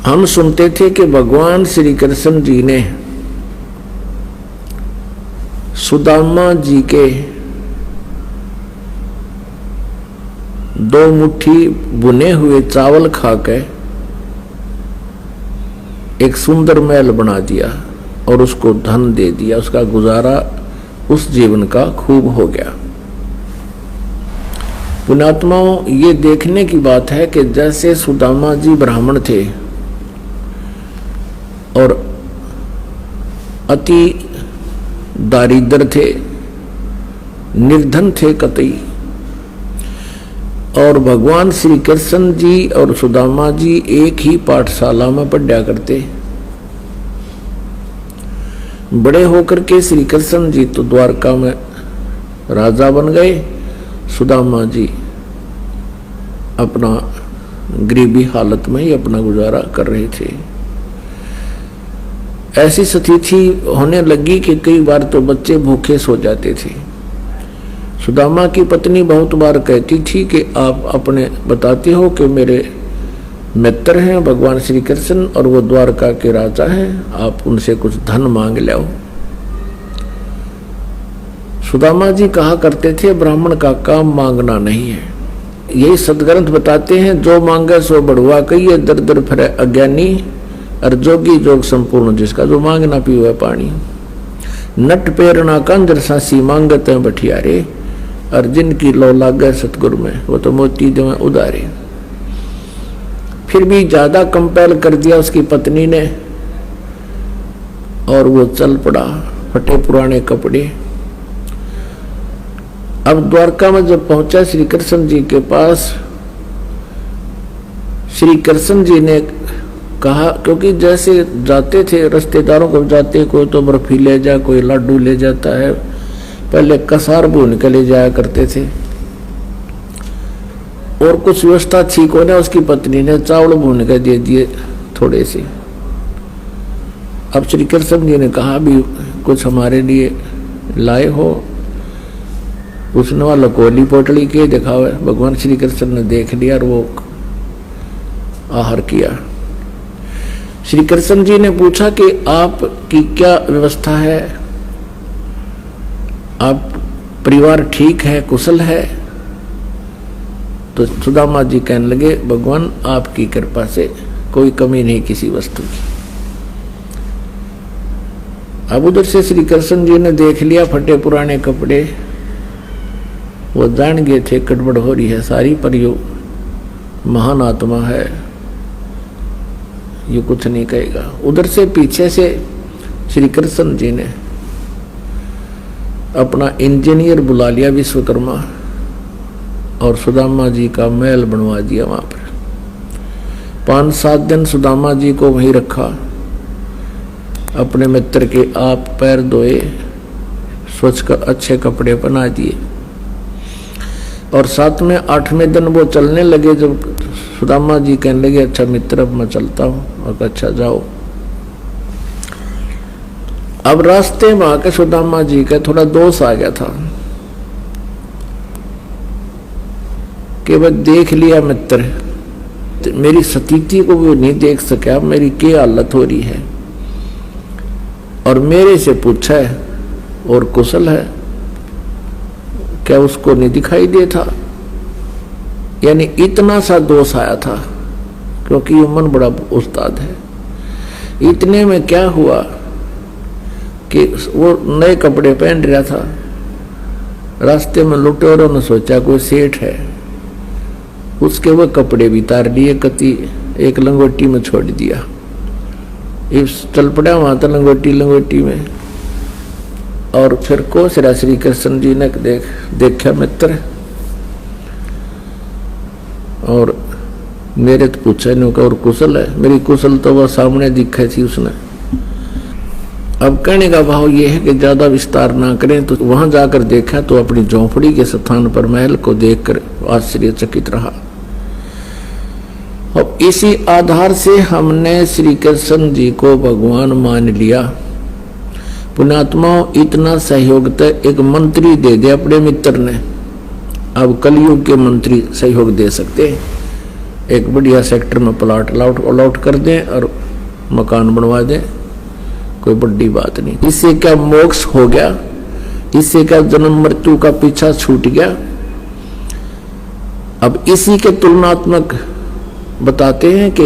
हम सुनते थे कि भगवान श्री कृष्ण जी ने सुदामा जी के 2 मुट्ठी भुने हुए चावल खाकर एक सुंदर महल बना दिया और उसको धन दे दिया। उसका गुजारा उस जीवन का खूब हो गया। पुण्यात्माओं, ये देखने की बात है कि जैसे सुदामा जी ब्राह्मण थे और अति दारिद्र थे, निर्धन थे कतई, और भगवान श्री कृष्ण जी और सुदामा जी एक ही पाठशाला में पढ़ा करते। बड़े होकर के श्री कृष्ण जी तो द्वारका में राजा बन गए, सुदामा जी अपना गरीबी हालत में ही अपना गुजारा कर रहे थे। ऐसी स्थिति होने लगी कि कई बार तो बच्चे भूखे सो जाते थे। सुदामा की पत्नी बहुत बार कहती थी कि आप अपने बताते हो कि मेरे मित्र हैं भगवान श्री कृष्ण और वो द्वारका के राजा हैं, आप उनसे कुछ धन मांग लो। सुदामा जी कहा करते थे ब्राह्मण का काम मांगना नहीं है। यही सदग्रंथ बताते हैं, जो मांगे सो बढ़वा कहिए, दर दर फिरे अज्ञानी और जोगी जोग संपूर्ण, जिसका जो मांगना पीवे पानी। नट पेरना कंजर सासी मांगत है बठियारे, और जिनकी लो लागे सतगुरु में वो तो मोती देवे उदारे। फिर भी ज्यादा कंपेल कर दिया उसकी पत्नी ने और वो चल पड़ा, फटे पुराने कपड़े। अब द्वारका में जब पहुंचा श्री कृष्ण जी के पास, श्री कृष्ण जी ने कहा, क्योंकि जैसे जाते थे रिश्तेदारों को जाते, कोई तो बर्फी ले जा, कोई लड्डू ले जाता है, पहले कसार भून के ले जाया करते थे, और कुछ व्यवस्था ठीक होने उसकी पत्नी ने चावल भून के दे दिए थोड़े से। अब श्री कृष्ण जी ने कहा भी कुछ हमारे लिए लाए हो। उसने वाला कोली पोटली के दिखावे, भगवान श्री कृष्ण ने देख लिया और वो आहार किया। श्री कृष्ण जी ने पूछा कि आपकी क्या व्यवस्था है, आप परिवार ठीक है, कुशल है? तो सुदामा जी कहने लगे भगवान आपकी कृपा से कोई कमी नहीं किसी वस्तु की। अब उधर से श्री कृष्ण जी ने देख लिया फटे पुराने कपड़े, वो जान गए थे गड़बड़ हो रही है सारी, पर यो महान आत्मा है, ये कुछ नहीं कहेगा। उधर से पीछे से श्री कृष्ण जी ने अपना इंजीनियर बुला लिया विश्वकर्मा, और सुदामा जी का महल बनवा दिया। वहां पर 5-7 दिन सुदामा जी को वहीं रखा, अपने मित्र के आप पैर धोए, स्वच्छ कर अच्छे कपड़े पहना दिए, और साथ में 8वें दिन वो चलने लगे। जब सुदामा जी कहने लगे अच्छा मित्र अब मैं चलता हूँ, और अच्छा जाओ। अब रास्ते में आके सुदामा जी का थोड़ा दोष आ गया था कि वह देख लिया मित्र, मेरी स्थिति को वो नहीं देख सका, मेरी क्या हालत हो रही है, और मेरे से पूछा है और कुशल है, क्या उसको नहीं दिखाई दे था? यानी इतना सा दोष आया था, क्योंकि ये मन बड़ा उस्ताद है। इतने में क्या हुआ कि वो नए कपड़े पहन रहा था, रास्ते में लुटेरों ने सोचा कोई सेठ है, उसके वो कपड़े भी तार लिए, कति एक लंगोटी में छोड़ दिया। इस चल पड़ा वहां तो लंगोटी में, और फिर को श्री कृष्ण जी ने देखा मित्र, और मेरे तो पूछा नहीं और कुशल है, मेरी कुशल तो वह सामने दिखाई थी उसने। अब कहने का भाव ये है कि ज्यादा विस्तार ना करें, तो वहां जाकर देखा तो अपनी झोंपड़ी के स्थान पर महल को देखकर आश्चर्यचकित रहा। और इसी आधार से हमने श्री कृष्ण जी को भगवान मान लिया। पुण्यात्माओं, इतना सहयोग तो एक मंत्री दे दे अपने मित्र ने, अब कलयुग के मंत्री सहयोग दे सकते हैं। एक बढ़िया सेक्टर में प्लॉट अलॉट कर दें और मकान बनवा दें, कोई बड़ी बात नहीं। इससे क्या मोक्ष हो गया, इससे क्या जन्म मृत्यु का पीछा छूट गया। अब इसी के तुलनात्मक बताते हैं कि